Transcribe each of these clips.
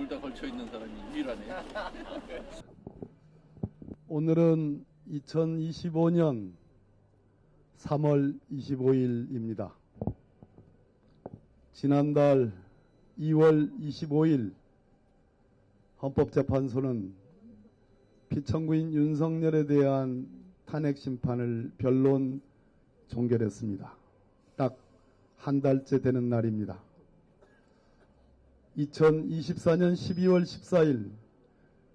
다 걸쳐 있는 사람이 유일하네. 오늘은 2025년 3월 25일입니다. 지난달 2월 25일 헌법재판소는 피청구인 윤석열에 대한 탄핵 심판을 변론 종결했습니다. 딱 한 달째 되는 날입니다. 2024년 12월 14일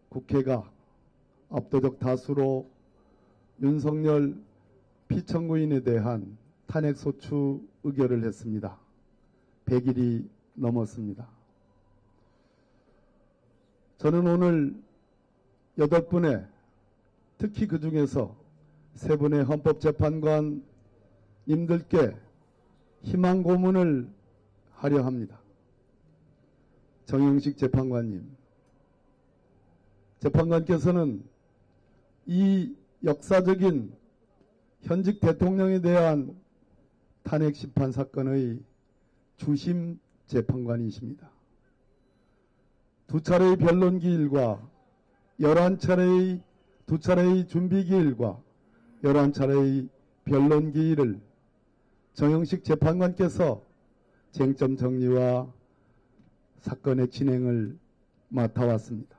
국회가 압도적 다수로 윤석열 피청구인에 대한 탄핵소추 의결을 했습니다. 100일이 넘었습니다. 저는 오늘 8분의, 특히 그 중에서 3분의 헌법재판관님들께 희망 고문을 하려 합니다. 정영식 재판관님, 재판관께서는 이 역사적인 현직 대통령에 대한 탄핵 심판 사건의 주심 재판관이십니다. 2차례의 변론 기일과 11차례의 2차례의 준비 기일과 11차례의 변론 기일을 정영식 재판관께서 쟁점 정리와 사건의 진행을 맡아왔습니다.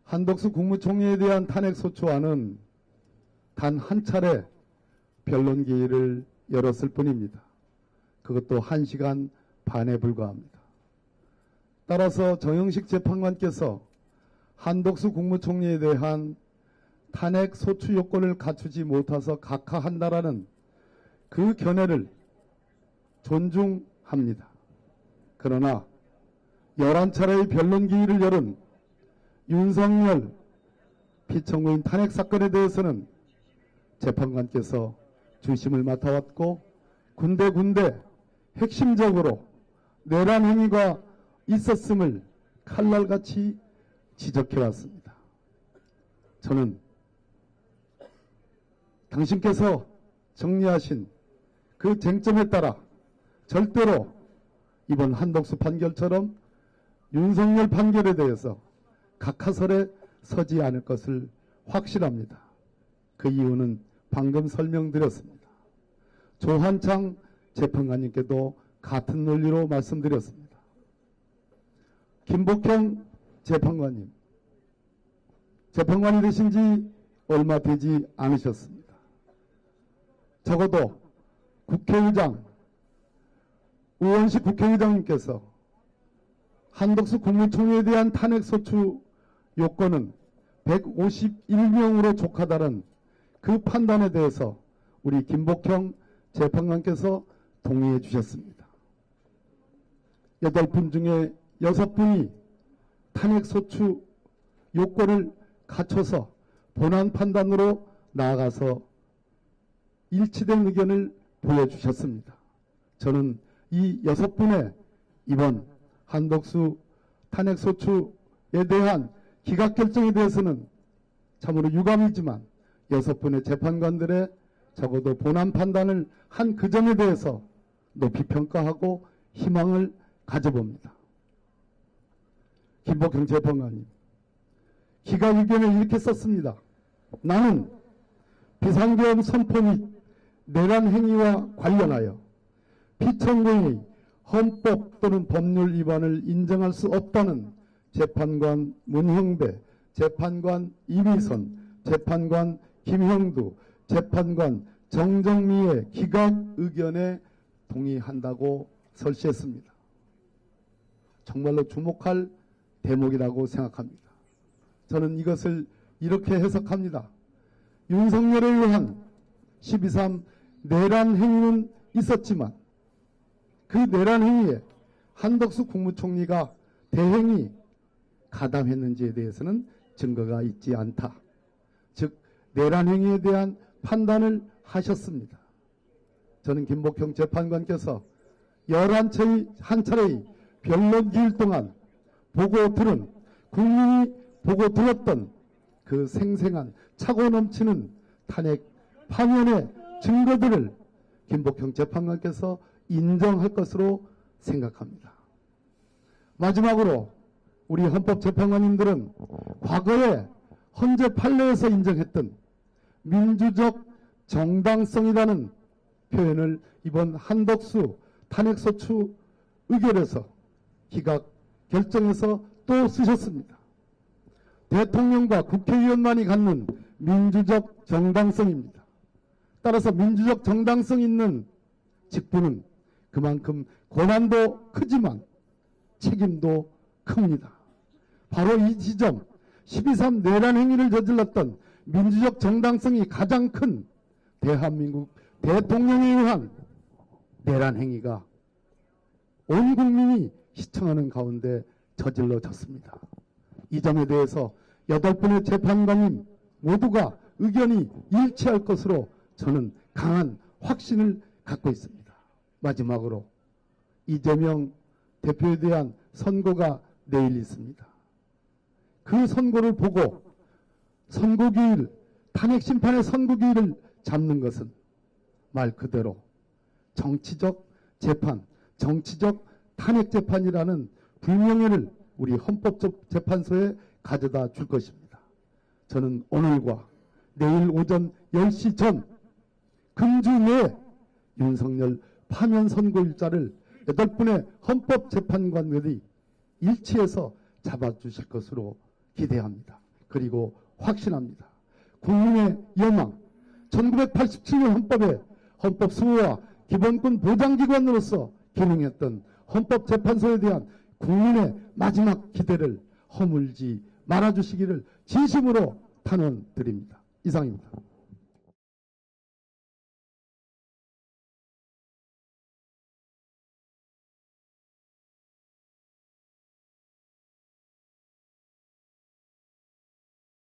한덕수 국무총리에 대한 탄핵소추안은 단 한 차례 변론 기일을 열었을 뿐입니다. 그것도 1시간 반에 불과합니다. 따라서 정영식 재판관께서 한덕수 국무총리에 대한 탄핵 소추 요건을 갖추지 못해서 각하한다라는 그 견해를 존중합니다. 그러나 11차례의 변론 기일을 열은 윤석열 피청구인 탄핵 사건에 대해서는 재판관께서 주심을 맡아왔고 군데군데 핵심적으로 내란 행위가 있었음을 칼날같이 지적해왔습니다. 저는 당신께서 정리하신 그 쟁점에 따라 절대로 이번 한덕수 판결처럼 윤석열 판결에 대해서 각하설에 서지 않을 것을 확실합니다. 그 이유는 방금 설명드렸습니다. 조한창 재판관님께도 같은 논리로 말씀드렸습니다. 김복형 재판관님, 재판관이 되신 지 얼마 되지 않으셨습니다. 적어도 국회의장, 의원식 국회의장님께서 한덕수 국무총리에 대한 탄핵소추 요건은 151명으로 족하다는 그 판단에 대해서 우리 김복형 재판관께서 동의해 주셨습니다. 8분 중에 6분이 탄핵소추 요건을 갖춰서 본안 판단으로 나아가서 일치된 의견을 보여주셨습니다. 저는 이 6분의 이번 한덕수 탄핵소추에 대한 기각결정에 대해서는 참으로 유감이지만 6분의 재판관들의 적어도 본안 판단을 한 그 점에 대해서 높이 평가하고 희망을 가져봅니다. 김복형 재판관님, 기각 의견을 이렇게 썼습니다. 나는 비상계엄 선포 및 내란 행위와 관련하여 피청구인의 헌법 또는 법률 위반을 인정할 수 없다는 재판관 문형배, 재판관 이미선, 재판관 김형두, 재판관 정정미의 기각 의견에 동의한다고 설시했습니다. 정말로 주목할 대목이라고 생각합니다. 저는 이것을 이렇게 해석합니다. 윤석열에 의한 12.3 내란 행위는 있었지만 그 내란 행위에 한덕수 국무총리가 대행이 가담했는지에 대해서는 증거가 있지 않다. 즉 내란 행위에 대한 판단을 하셨습니다. 저는 김복형 재판관께서 11차례의 변론 기일 동안 보고 들은, 국민이 보고 들었던 그 생생한 차고 넘치는 탄핵 파면의 증거들을 김복형 재판관께서 인정할 것으로 생각합니다. 마지막으로 우리 헌법재판관님들은 과거에 헌재 판례에서 인정했던 민주적 정당성이라는 표현을 이번 한덕수 탄핵소추 의결에서 기각 결정에서 또 쓰셨습니다. 대통령과 국회의원만이 갖는 민주적 정당성입니다. 따라서 민주적 정당성 있는 직분은 그만큼 권한도 크지만 책임도 큽니다. 바로 이 지점 12.3 내란 행위를 저질렀던 민주적 정당성이 가장 큰 대한민국 대통령에 의한 내란 행위가 온 국민이 시청하는 가운데 저질러졌습니다. 이 점에 대해서 8분의 재판관님 모두가 의견이 일치할 것으로 저는 강한 확신을 갖고 있습니다. 마지막으로 이재명 대표에 대한 선고가 내일 있습니다. 그 선고를 보고 선고기일, 탄핵심판의 선고기일을 잡는 것은 말 그대로 정치적 재판, 정치적 탄핵재판이라는 불명예를 우리 헌법재판소에 가져다 줄 것입니다. 저는 오늘과 내일 오전 10시 전 금주 내에 윤석열 파면 선고일자를 8분의 헌법재판관들이 일치해서 잡아주실 것으로 기대합니다. 그리고 확신합니다. 국민의 여망, 1987년 헌법에 헌법 수호와 기본권 보장기관으로서 기능했던 헌법재판소에 대한 국민의 마지막 기대를 허물지 말아주시기를 진심으로 탄원드립니다. 이상입니다.